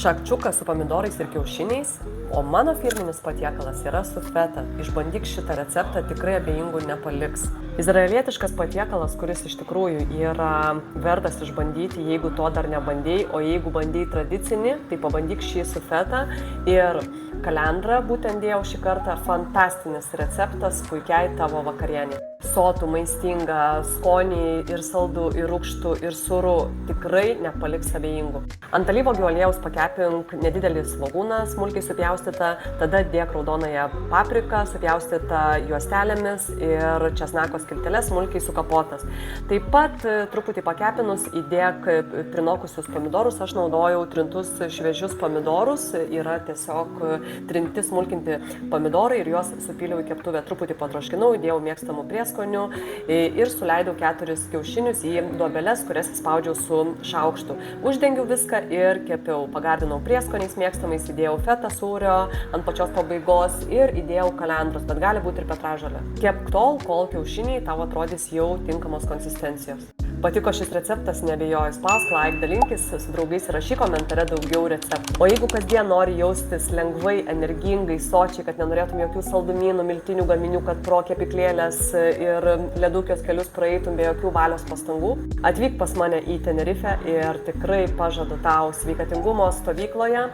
Šakčiukas su pomidorais ir kiaušiniais, o mano firminis patiekalas yra su feta. Išbandyk šitą receptą, tikrai abejingų nepaliks. Izraelietiškas patiekalas, kuris iš tikrųjų yra vertas išbandyti, jeigu to dar nebandėjai, o jeigu bandėjai tradicinį, tai pabandyk šį su feta ir kalendrą būtent dėjau šį kartą. Fantastinis receptas puikiai tavo vakarienė. Sotų, maistinga, skonį ir saldų, ir rūgštų, ir sūrų, tikrai nepaliks abejingų. Ant alyvuogių aliejaus pakepink nedidelį svogūną, smulkiai supjaustytą, tada dėk raudonąją papriką, supjaustytą juostelėmis ir česnako skilteles smulkiai sukapotas. Taip pat truputį pakepinus įdėk prinokusius pomidorus, aš naudojau trintus šviežius pomidorus, yra tiesiog trinti smulkinti pomidorai ir juos supyliau į keptuvę, truputį patroškinau, įdėjau mėgstamų prieskonių ir suleidau 4 kiaušinius į duobeles, kurias įspaudžiau su šaukštu. Uždengiau viską ir kepiau. Pagardinau prieskoniais mėgstamais, įdėjau feta sūrio ant pačios pabaigos ir įdėjau kalendros, bet gali būti ir petražolė. Kepk tol, kol kiaušiniai tau atrodys jau tinkamos konsistencijos. Patiko šis receptas, neabejoju, spausk like, dalinkis su draugais ir rašyk komentare daugiau receptų. O jeigu kasdien nori jaustis lengvai, energingai, sočiai, kad nenorėtum jokių saldumynų, miltinių gaminių, kad pro kepyklėlės ir ledukės kelius praeitum be jokių valios pastangų, atvyk pas mane į Tenerifę ir tikrai pažadu tau sveikatingumo stovykloje,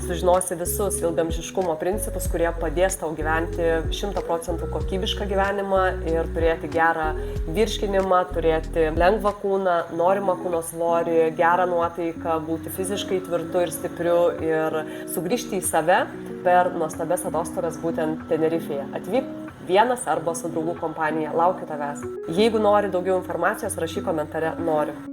sužinosi visus ilgamžiškumo principus, kurie padės tau gyventi 100% kokybišką gyvenimą ir turėti gerą virškinimą, turėti lengvą kūną, norimą kūno svorį, gerą nuotaiką, būti fiziškai tvirtu ir stipriu ir sugrįžti į save per nuostabias atostogas būtent Tenerifėje. Atvyk vienas arba su draugų kompanija, laukiu tavęs. Jeigu nori daugiau informacijos, rašyk komentare noriu.